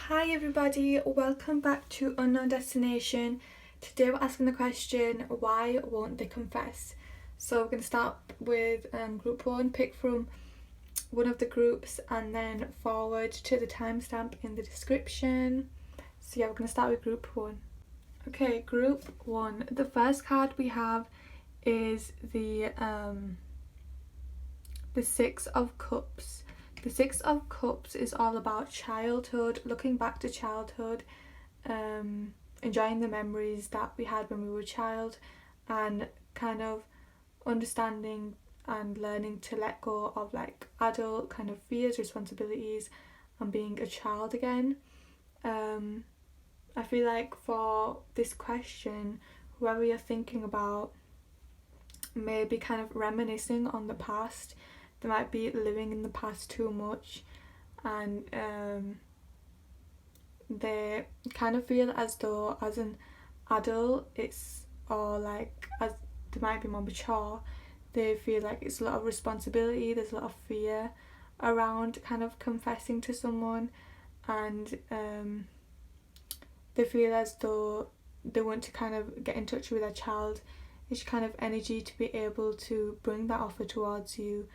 Hi everybody, welcome back to Unknown Destination. Today we're asking the question, why won't they confess? So we're going to start with group 1, pick from one of the groups and then forward to the timestamp in the description. So yeah, we're going to start with group 1. Okay, group 1. The first card we have is the Six of Cups. The Six of Cups is all about childhood, looking back to childhood, enjoying the memories that we had when we were a child, and kind of understanding and learning to let go of like adult kind of fears, responsibilities, and being a child again. I feel like for this question, whoever you're thinking about may be kind of reminiscing on the past. They might be living in the past too much, and they kind of feel as though as an adult or like as they might be more mature, they feel like it's a lot of responsibility, there's a lot of fear around kind of confessing to someone, and they feel as though they want to kind of get in touch with their child. It's kind of energy to be able to bring that offer towards you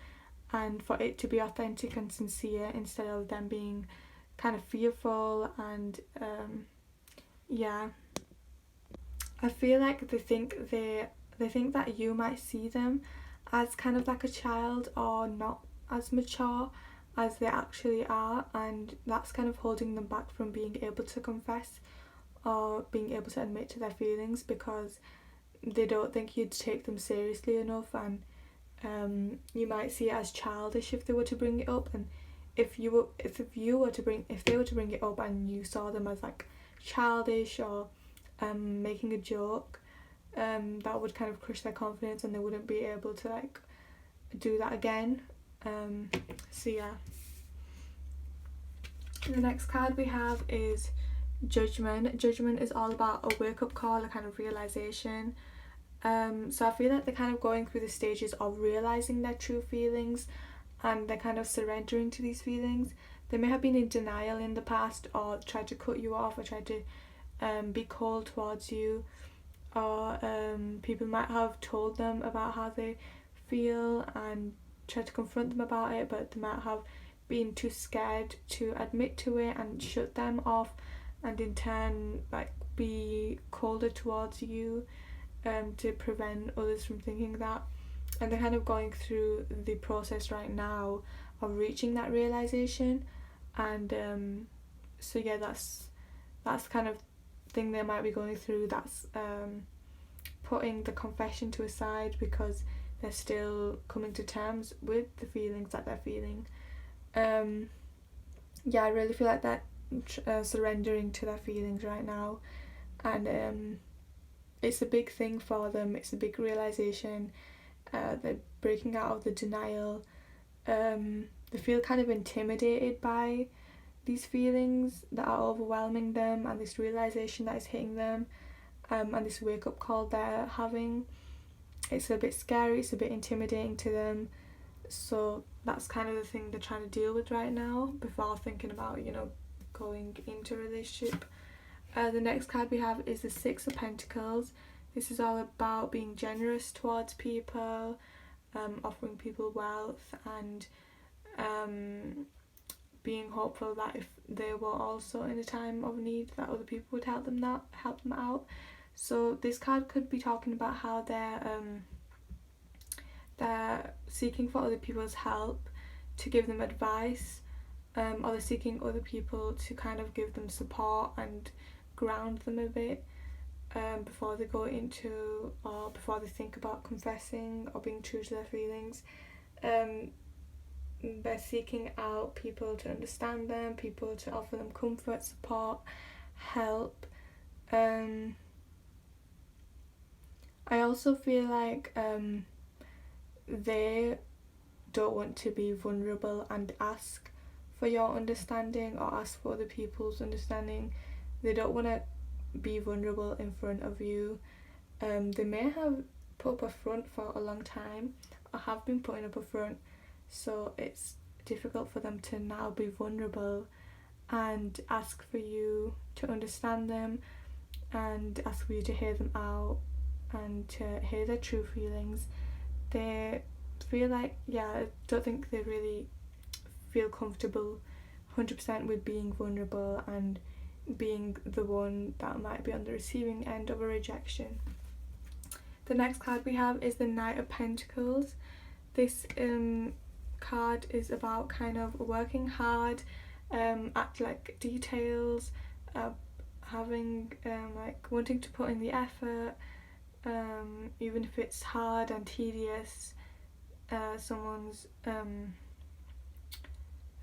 and for it to be authentic and sincere instead of them being kind of fearful. And I feel like they think that you might see them as kind of like a child or not as mature as they actually are, and that's kind of holding them back from being able to confess or being able to admit to their feelings, because they don't think you'd take them seriously enough, and you might see it as childish if they were to bring it up. And if they were to bring it up and you saw them as like childish or making a joke, that would kind of crush their confidence and they wouldn't be able to like do that again. So yeah. The next card we have is Judgment. Judgment is all about a wake-up call, a kind of realization. So I feel like they're kind of going through the stages of realizing their true feelings, and they're kind of surrendering to these feelings. They may have been in denial in the past, or tried to cut you off, or tried to be cold towards you, or people might have told them about how they feel and tried to confront them about it, but they might have been too scared to admit to it and shut them off, and in turn like be colder towards you, to prevent others from thinking that. And they're kind of going through the process right now of reaching that realization. And so yeah, that's kind of thing they might be going through. That's putting the confession to a side because they're still coming to terms with the feelings that they're feeling. I really feel like that surrendering to their feelings right now, and it's a big thing for them. It's a big realization. They're breaking out of the denial. They feel kind of intimidated by these feelings that are overwhelming them, and this realization that is hitting them, and this wake up call they're having. It's a bit scary, it's a bit intimidating to them. So that's kind of the thing they're trying to deal with right now before thinking about, going into a relationship. The next card we have is the Six of Pentacles. This is all about being generous towards people, offering people wealth, and being hopeful that if they were also in a time of need, that other people would help them out. So this card could be talking about how they're seeking for other people's help to give them advice, or they're seeking other people to kind of give them support and ground them a bit, before they go into, or before they think about confessing or being true to their feelings. They're seeking out people to understand them, people to offer them comfort, support, help. I also feel like they don't want to be vulnerable and ask for your understanding or ask for other people's understanding. They don't want to be vulnerable in front of you. They may have put up a front for a long time or have been putting up a front, so it's difficult for them to now be vulnerable and ask for you to understand them and ask for you to hear them out and to hear their true feelings. They feel like, I don't think they really feel comfortable 100% with being vulnerable and being the one that might be on the receiving end of a rejection. The next card we have is the Knight of Pentacles. This card is about kind of working hard at like details, having like wanting to put in the effort, even if it's hard and tedious.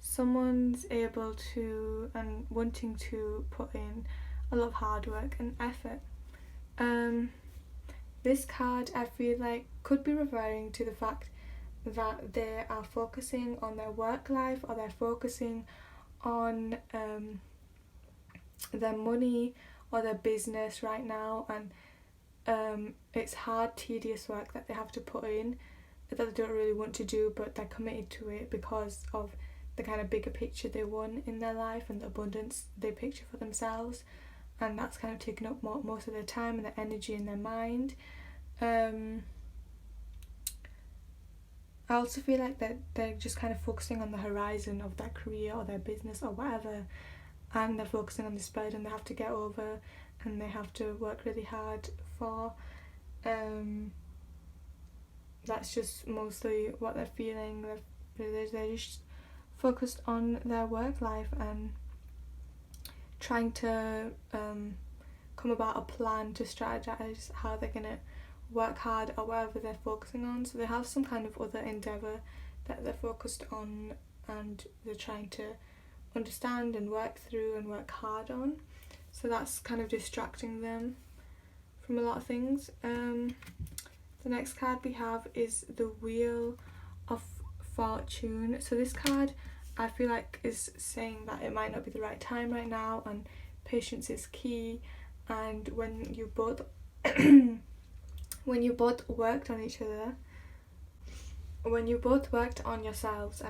Someone's able to and wanting to put in a lot of hard work and effort. This card, I feel like, could be referring to the fact that they are focusing on their work life, or they're focusing on their money or their business right now, and it's hard, tedious work that they have to put in that they don't really want to do, but they're committed to it because of the kind of bigger picture they want in their life and the abundance they picture for themselves, and that's kind of taking up most of their time and their energy and their mind. I also feel like that they're just kind of focusing on the horizon of their career or their business or whatever, and they're focusing on this burden they have to get over and they have to work really hard for. That's just mostly what they're feeling. They're just focused on their work life and trying to come about a plan to strategize how they're gonna work hard or whatever they're focusing on. So they have some kind of other endeavour that they're focused on and they're trying to understand and work through and work hard on. So that's kind of distracting them from a lot of things. The next card we have is the Wheel of Fortune. So this card, I feel like, is saying that it might not be the right time right now and patience is key, and when you both worked on each other, when you both worked on yourselves,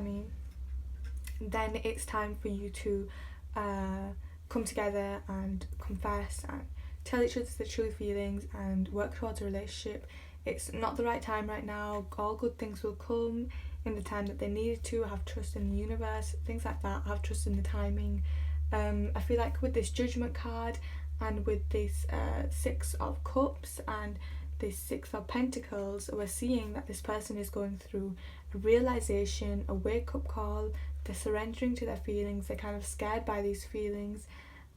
then it's time for you to come together and confess and tell each other the true feelings and work towards a relationship. It's not the right time right now. All good things will come in the time that they needed to. Have trust in the universe, things like that. Have trust in the timing. I feel like with this Judgment card and with this Six of Cups and this Six of Pentacles, we're seeing that this person is going through a realization, a wake-up call. They're surrendering to their feelings. They're kind of scared by these feelings.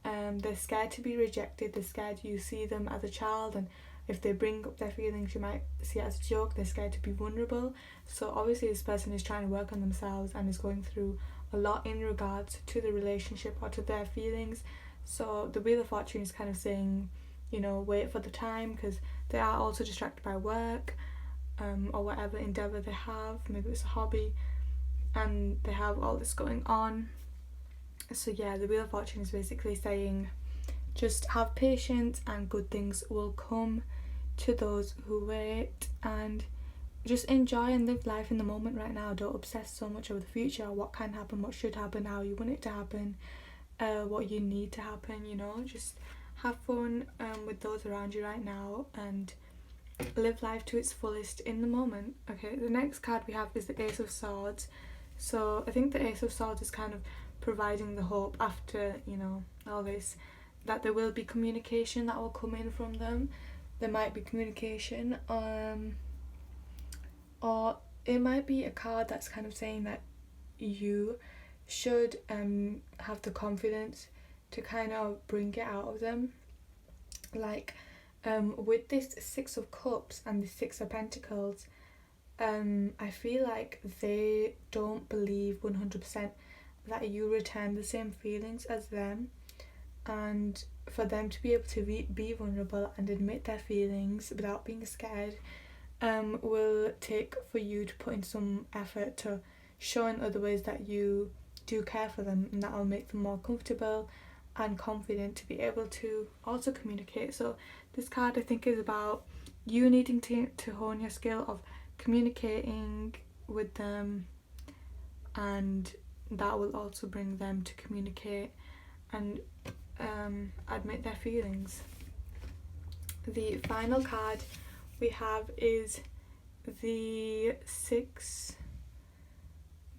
They're scared to be rejected. They're scared you see them as a child, and if they bring up their feelings you might see it as a joke. They're scared to be vulnerable. So obviously this person is trying to work on themselves and is going through a lot in regards to the relationship or to their feelings. So the Wheel of Fortune is kind of saying, wait for the time, because they are also distracted by work or whatever endeavour they have. Maybe it's a hobby and they have all this going on. So the Wheel of Fortune is basically saying just have patience and good things will come to those who wait, and just enjoy and live life in the moment right now. Don't obsess so much over the future, what can happen, what should happen, how you want it to happen, what you need to happen. Just have fun with those around you right now and live life to its fullest in the moment. Okay, the next card we have is the Ace of Swords. So I think the Ace of Swords is kind of providing the hope after all this, that there will be communication that will come in from them. There might be communication, or it might be a card that's kind of saying that you should have the confidence to kind of bring it out of them. Like with this Six of Cups and the Six of Pentacles, I feel like they don't believe 100% that you return the same feelings as them, and for them to be able to be vulnerable and admit their feelings without being scared will take for you to put in some effort to show in other ways that you do care for them, and that will make them more comfortable and confident to be able to also communicate. So this card, I think, is about you needing to hone your skill of communicating with them, and that will also bring them to communicate and admit their feelings. The final card we have is the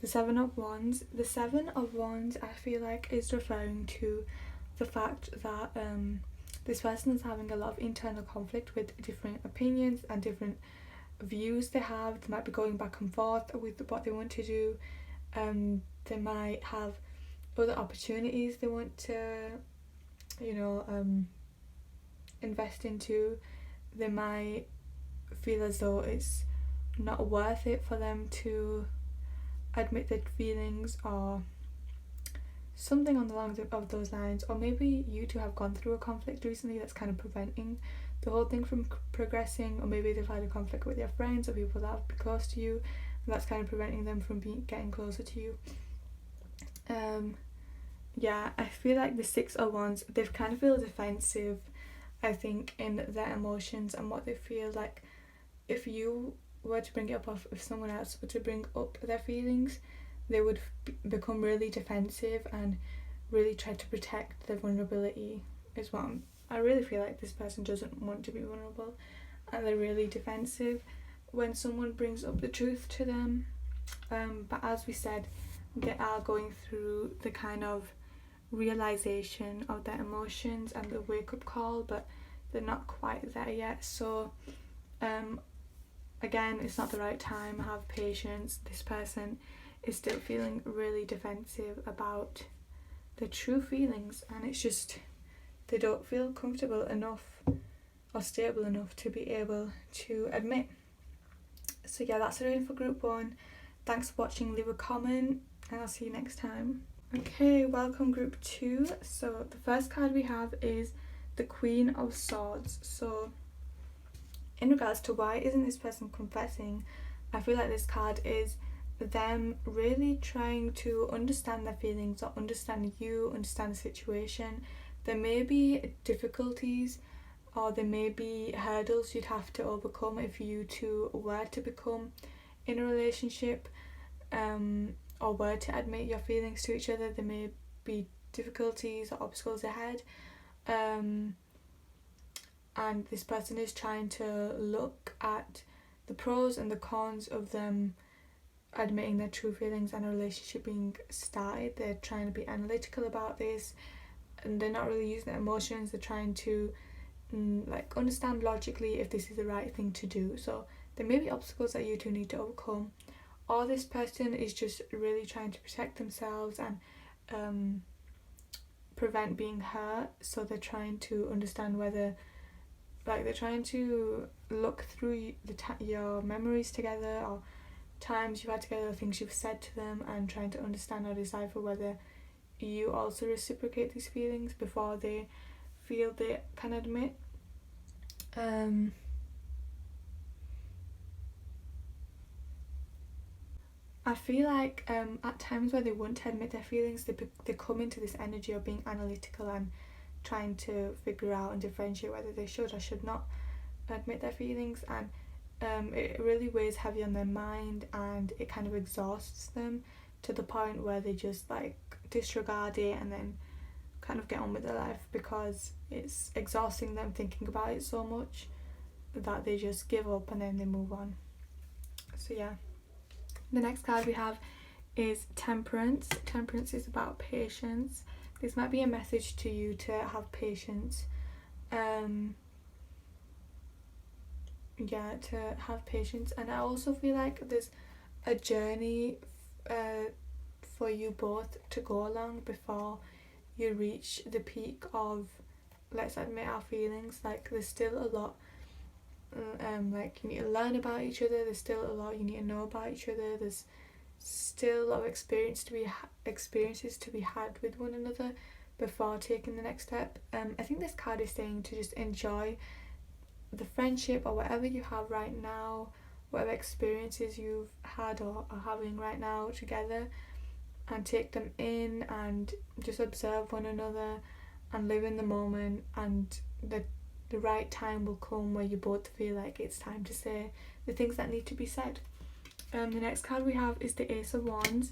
Seven of Wands. The Seven of Wands, I feel like, is referring to the fact that this person is having a lot of internal conflict with different opinions and different views they have. They might be going back and forth with what they want to do. They might have other opportunities they want to, invest into. They might feel as though it's not worth it for them to admit their feelings, or something on the lines of those lines. Or maybe you two have gone through a conflict recently that's kind of preventing the whole thing from progressing, or maybe they've had a conflict with their friends or people that have been close to you, and that's kind of preventing them from getting closer to you. I feel like the Six of Wands, they kind of feel defensive, I think, in their emotions and what they feel like. If you were to bring it up, or if someone else were to bring up their feelings, they would become really defensive and really try to protect their vulnerability as well. I really feel like this person doesn't want to be vulnerable, and they're really defensive when someone brings up the truth to them. But as we said, they are going through the kind of realization of their emotions and the wake-up call, but they're not quite there yet. So again, it's not the right time. Have patience. This person is still feeling really defensive about their true feelings, and it's just they don't feel comfortable enough or stable enough to be able to admit. So yeah, that's the reading for group 1. Thanks for watching. Leave a comment and I'll see you next time. Okay, welcome group 2. So the first card we have is the Queen of Swords. So in regards to why isn't this person confessing, I feel like this card is them really trying to understand their feelings, or understand you, understand the situation. There may be difficulties, or there may be hurdles you'd have to overcome if you two were to become in a relationship, or were to admit your feelings to each other. There may be difficulties or obstacles ahead, and this person is trying to look at the pros and the cons of them admitting their true feelings and a relationship being started. They're trying to be analytical about this, and they're not really using their emotions. They're trying to understand logically if this is the right thing to do. So there may be obstacles that you two need to overcome, or this person is just really trying to protect themselves and prevent being hurt. So they're trying to understand whether, they're trying to look through your memories together, or times you've had together, things you've said to them, and trying to understand or decipher whether you also reciprocate these feelings before they feel they can admit. I feel like at times where they want to admit their feelings, they come into this energy of being analytical and trying to figure out and differentiate whether they should or should not admit their feelings, and it really weighs heavy on their mind, and it kind of exhausts them to the point where they just disregard it and then kind of get on with their life, because it's exhausting them thinking about it so much that they just give up and then they move on. So yeah, the next card we have is Temperance. Temperance is about patience. This might be a message to you to have patience. To have patience. And I also feel like there's a journey for you both to go along before you reach the peak of let's admit our feelings. There's still a lot you need to learn about each other. There's still a lot you need to know about each other. There's still a lot of experiences to be had with one another before taking the next step. I think this card is saying to just enjoy the friendship or whatever you have right now, whatever experiences you've had or are having right now together, and take them in and just observe one another and live in the moment, and the right time will come where you both feel like it's time to say the things that need to be said. The next card we have is the Ace of Wands.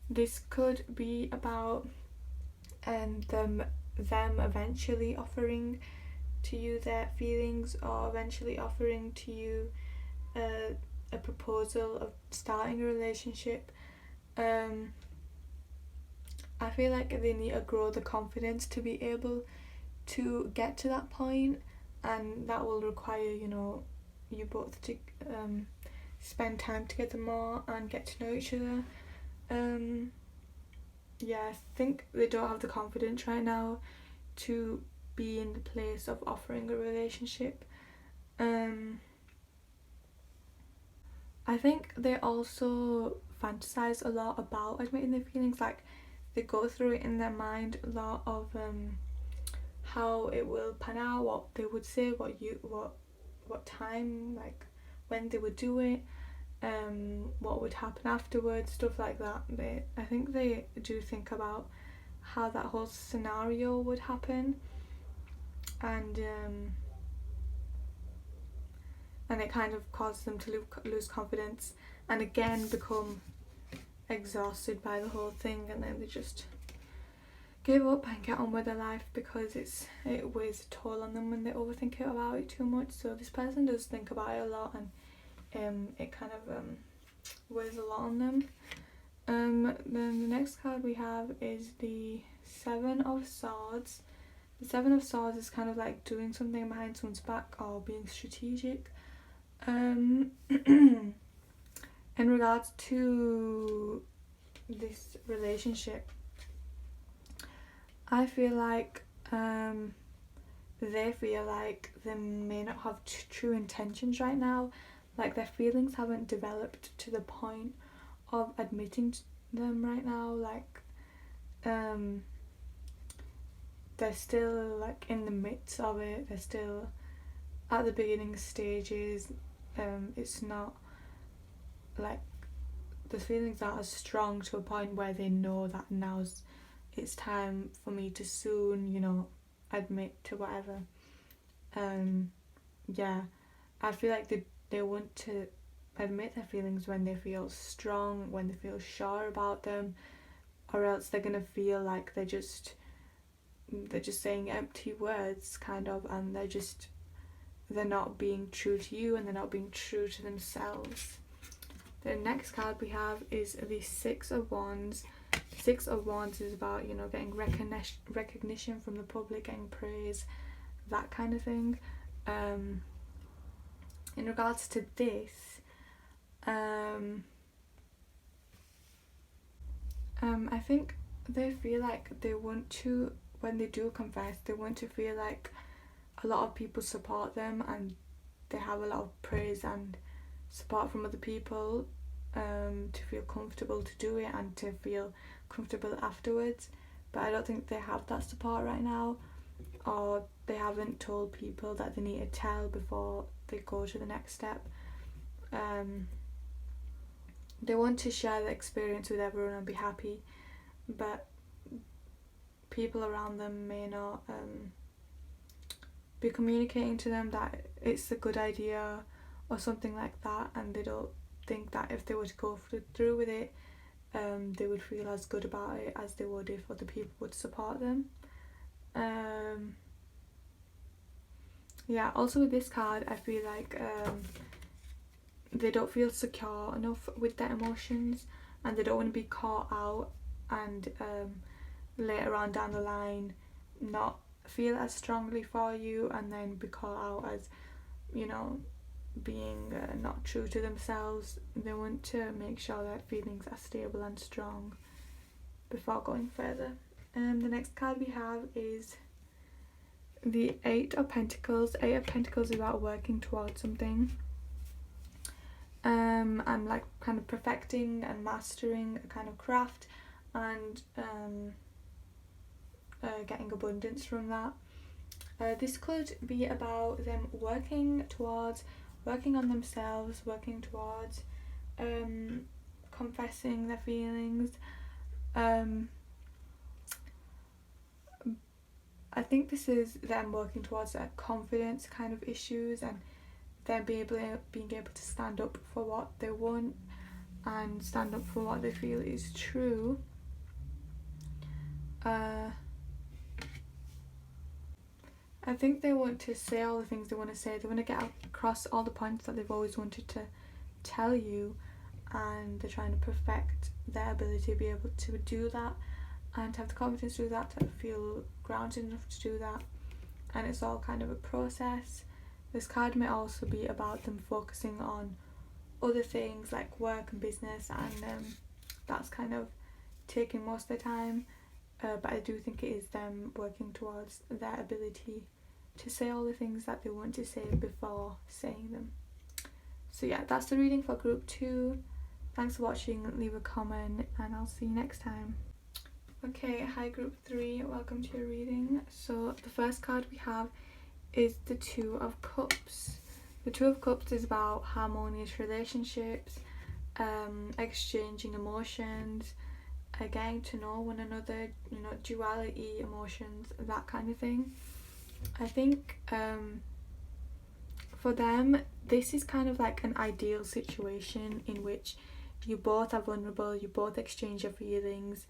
This could be about and them eventually offering to you their feelings, or eventually offering to you a proposal of starting a relationship. I feel like they need to grow the confidence to be able to get to that point, and that will require, you both to spend time together more and get to know each other. I think they don't have the confidence right now to be in the place of offering a relationship. I think they also fantasize a lot about admitting their feelings. Like, they go through it in their mind a lot of how it will pan out, what they would say, what time, like when they would do it, what would happen afterwards, stuff like that. I think they do think about how that whole scenario would happen, and it kind of causes them to lose confidence, and again become exhausted by the whole thing, and then they just give up and get on with their life, because it weighs a toll on them when they overthink about it too much. So this person does think about it a lot, and it kind of weighs a lot on them. Then the next card we have is the Seven of Swords. The Seven of Swords is kind of like doing something behind someone's back or being strategic. In regards to this relationship, I feel like they feel like they may not have true intentions right now. Like, their feelings haven't developed to the point of admitting them right now. Like, they're still like in the midst of it. They're still at the beginning stages. It's not like the feelings aren't as strong to a point where they know that it's time for me to soon, admit to whatever. I feel like they want to admit their feelings when they feel strong, when they feel sure about them, or else they're gonna feel like they're just saying empty words, kind of, and they're not being true to you, and they're not being true to themselves. The next card we have is the Six of Wands. Six of Wands is about, getting recognition from the public, getting praise, that kind of thing. In regards to this, I think they feel like they want to, when they do confess, they want to feel like a lot of people support them, and they have a lot of praise and support from other people, to feel comfortable to do it and to feel comfortable afterwards. But I don't think they have that support right now, or they haven't told people that they need to tell before they go to the next step. They want to share the experience with everyone and be happy, but people around them may not be communicating to them that it's a good idea or something like that, and they don't think that if they were to go through with it, they would feel as good about it as they would if other people would support them. Also with this card, I feel like they don't feel secure enough with their emotions, and they don't want to be caught out and later on down the line not feel as strongly for you, and then be caught out as being not true to themselves. They want to make sure that feelings are stable and strong before going further. The next card we have is the Eight of Pentacles. Eight of Pentacles is about working towards something, and like kind of perfecting and mastering a kind of craft, and getting abundance from that. This could be about them working on themselves, working towards confessing their feelings. I think this is them working towards their confidence kind of issues, and them being able to stand up for what they want and stand up for what they feel is true. I think they want to say all the things they want to say. They want to get across all the points that they've always wanted to tell you, and they're trying to perfect their ability to be able to do that and have the confidence to do that, to feel grounded enough to do that. And it's all kind of a process. This card may also be about them focusing on other things like work and business, and that's kind of taking most of their time. But I do think it is them working towards their ability to say all the things that they want to say before saying them. So yeah, that's the reading for group 2. Thanks for watching, leave a comment, and I'll see you next time. Okay, hi group 3, welcome to your reading. So the first card we have is the Two of Cups. The Two of Cups is about harmonious relationships, exchanging emotions, getting to know one another, duality, emotions, that kind of thing. I think for them, this is kind of like an ideal situation in which you both are vulnerable, you both exchange your feelings,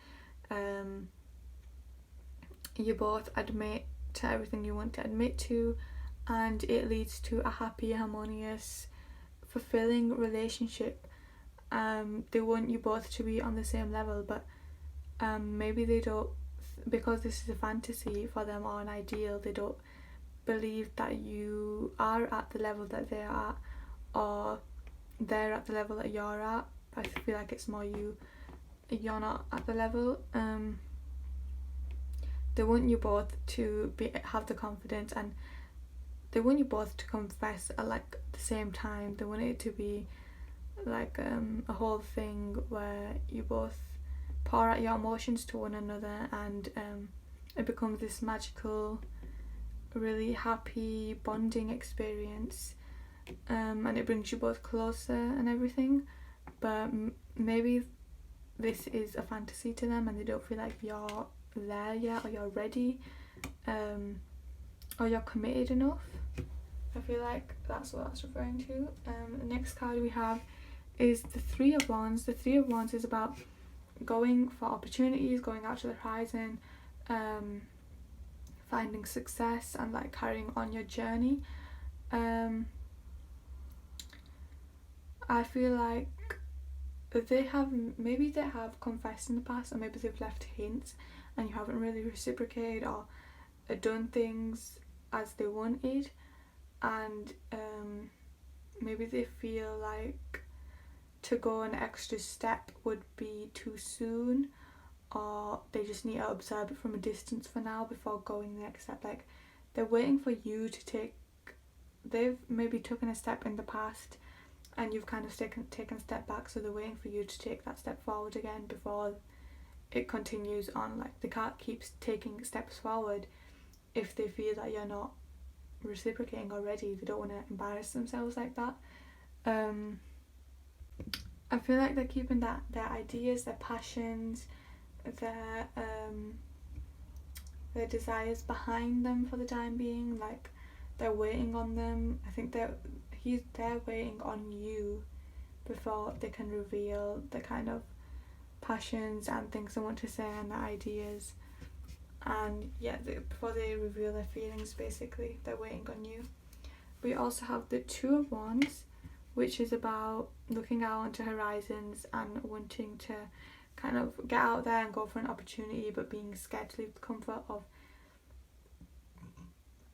you both admit to everything you want to admit to, and it leads to a happy, harmonious, fulfilling relationship. They want you both to be on the same level, but maybe they don't, because this is a fantasy for them or an ideal, they don't believe that you are at the level that they are at, or they're at the level that you're at. I feel like it's more you're not at the level. They want you both to have the confidence, and they want you both to confess at like the same time. They want it to be like a whole thing where you both pour out your emotions to one another, and it becomes this magical, really happy bonding experience, and it brings you both closer and everything. But maybe this is a fantasy to them, and they don't feel like you're there yet, or you're ready, or you're committed enough. I feel like that's what that's referring to. The next card we have is the Three of Wands. The Three of Wands is about going for opportunities, going out to the horizon, finding success, and like carrying on your journey. I feel like they have confessed in the past, or maybe they've left hints and you haven't really reciprocated or done things as they wanted, and maybe they feel like to go an extra step would be too soon, or they just need to observe it from a distance for now before going the next step. Like they're waiting for you to take, they've maybe taken a step in the past and you've kind of taken a step back, so they're waiting for you to take that step forward again before it continues on. Like they can't keep taking steps forward if they feel that you're not reciprocating already. They don't want to embarrass themselves like that. I feel like they're keeping their ideas, their passions, their desires behind them for the time being. Like they're waiting on them. I think they're waiting on you before they can reveal the kind of passions and things they want to say and their ideas. And yeah, before they reveal their feelings, basically, they're waiting on you. We also have the Two of Wands, which is about looking out onto horizons and wanting to kind of get out there and go for an opportunity, but being scared to leave the comfort of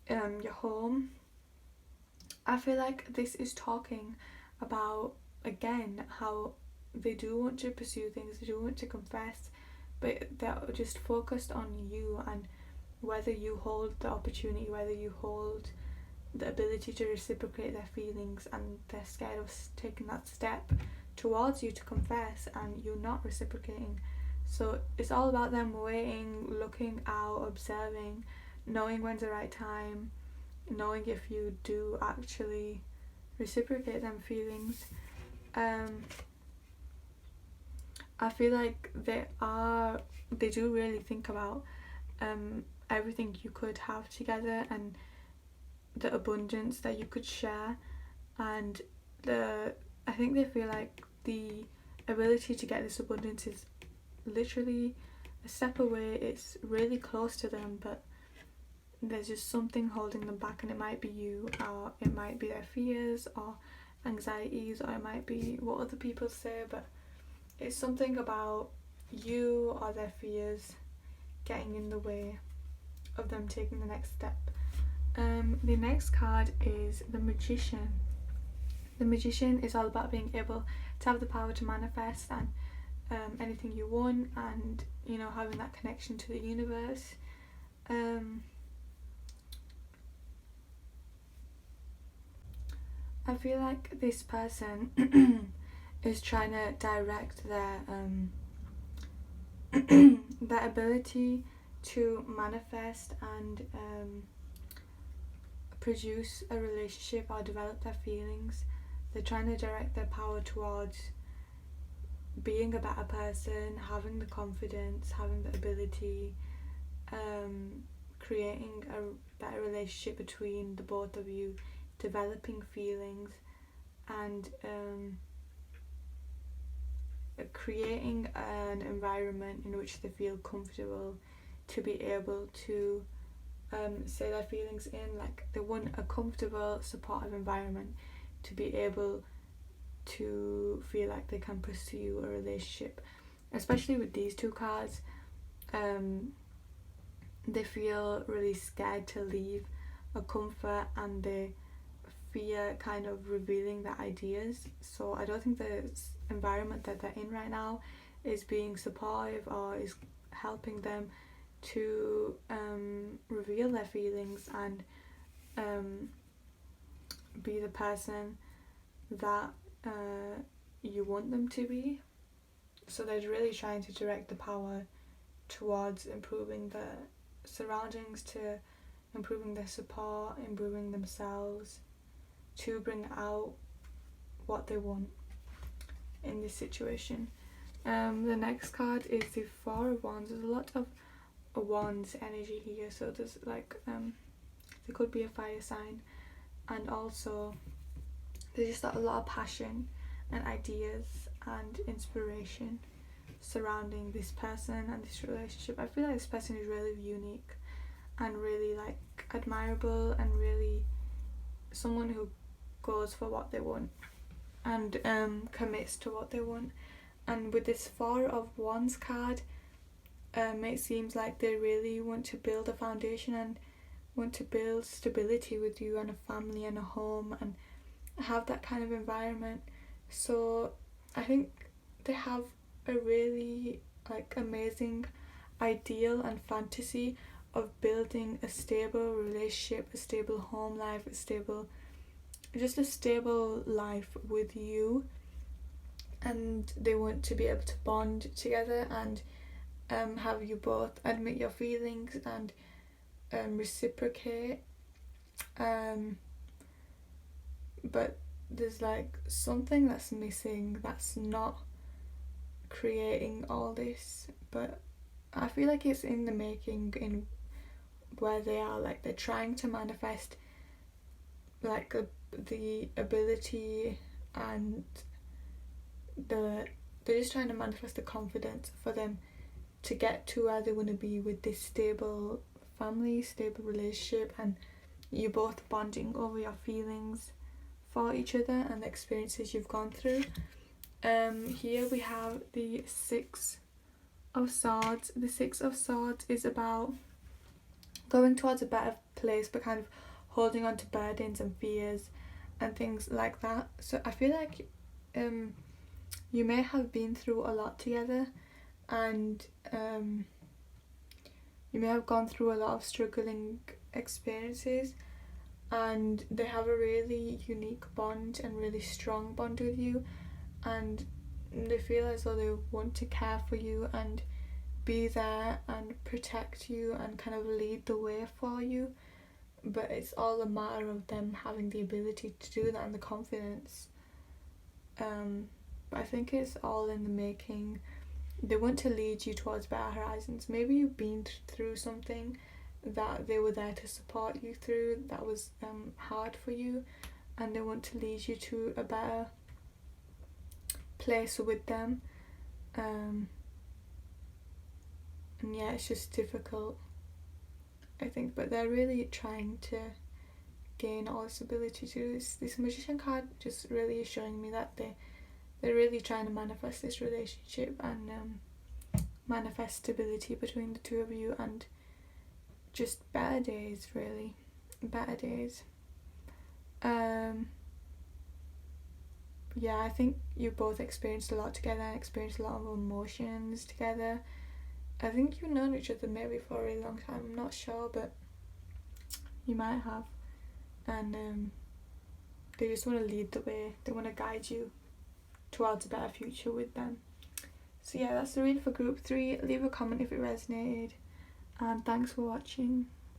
your home. I feel like this is talking about, again, how they do want to pursue things, they do want to confess, but they're just focused on you and whether you hold the opportunity, whether you hold the ability to reciprocate their feelings, and they're scared of taking that step towards you to confess and you not reciprocating. So it's all about them waiting, looking out, observing, knowing when's the right time, knowing if you do actually reciprocate them feelings. I feel like they do really think about everything you could have together and the abundance that you could share, and I think they feel like the ability to get this abundance is literally a step away. It's really close to them, but there's just something holding them back, and it might be you, or it might be their fears or anxieties, or it might be what other people say, but it's something about you or their fears getting in the way of them taking the next step. The next card is the Magician. The Magician is all about being able to have the power to manifest and anything you want, and you know, having that connection to the universe. I feel like this person is trying to direct their their ability to manifest and produce a relationship or develop their feelings. They're trying to direct their power towards being a better person, having the confidence, having the ability, creating a better relationship between the both of you, developing feelings, and creating an environment in which they feel comfortable to be able to say their feelings in. Like, they want a comfortable, supportive environment to be able to feel like they can pursue a relationship. Especially with these two cards, they feel really scared to leave a comfort, and they fear kind of revealing their ideas. So I don't think the environment that they're in right now is being supportive or is helping them to reveal their feelings and be the person that you want them to be. So they're really trying to direct the power towards improving the surroundings, to improving their support, improving themselves, to bring out what they want in this situation. The next card is the Four of Wands. There's a lot of Wands energy here, so there's like there could be a fire sign, and also there's just a lot of passion and ideas and inspiration surrounding this person and this relationship. I feel like this person is really unique and really like admirable, and really someone who goes for what they want and commits to what they want. And with this Four of Wands card, it seems like they really want to build a foundation and want to build stability with you, and a family and a home, and have that kind of environment. So I think they have a really like amazing ideal and fantasy of building a stable relationship, a stable home life, a stable life with you, and they want to be able to bond together and have you both admit your feelings and reciprocate, but there's like something that's missing, that's not creating all this, but I feel like it's in the making, in where they are. Like, they're trying to manifest like the ability, and they're just trying to manifest the confidence for them to get to where they want to be with this stable family, stable relationship, and you both bonding over your feelings for each other and the experiences you've gone through. Here we have the Six of Swords. The Six of Swords is about going towards a better place, but kind of holding on to burdens and fears and things like that. So I feel like you may have been through a lot together, and you may have gone through a lot of struggling experiences, and they have a really unique bond and really strong bond with you, and they feel as though they want to care for you and be there and protect you and kind of lead the way for you, but it's all a matter of them having the ability to do that and the confidence. But I think it's all in the making. They want to lead you towards better horizons. Maybe you've been through something that they were there to support you through that was hard for you, and they want to lead you to a better place with them. And yeah, it's just difficult. I think, but they're really trying to gain all this ability to do this. This magician card just really is showing me that they're really trying to manifest this relationship and manifest stability between the two of you, and just better days, really. Better days. Yeah, I think you both experienced a lot together and experienced a lot of emotions together. I think you've known each other maybe for a really long time, I'm not sure, but you might have. And they just want to lead the way, they want to guide you towards a better future with them. So yeah, that's the read for group 3. Leave a comment if it resonated, and thanks for watching.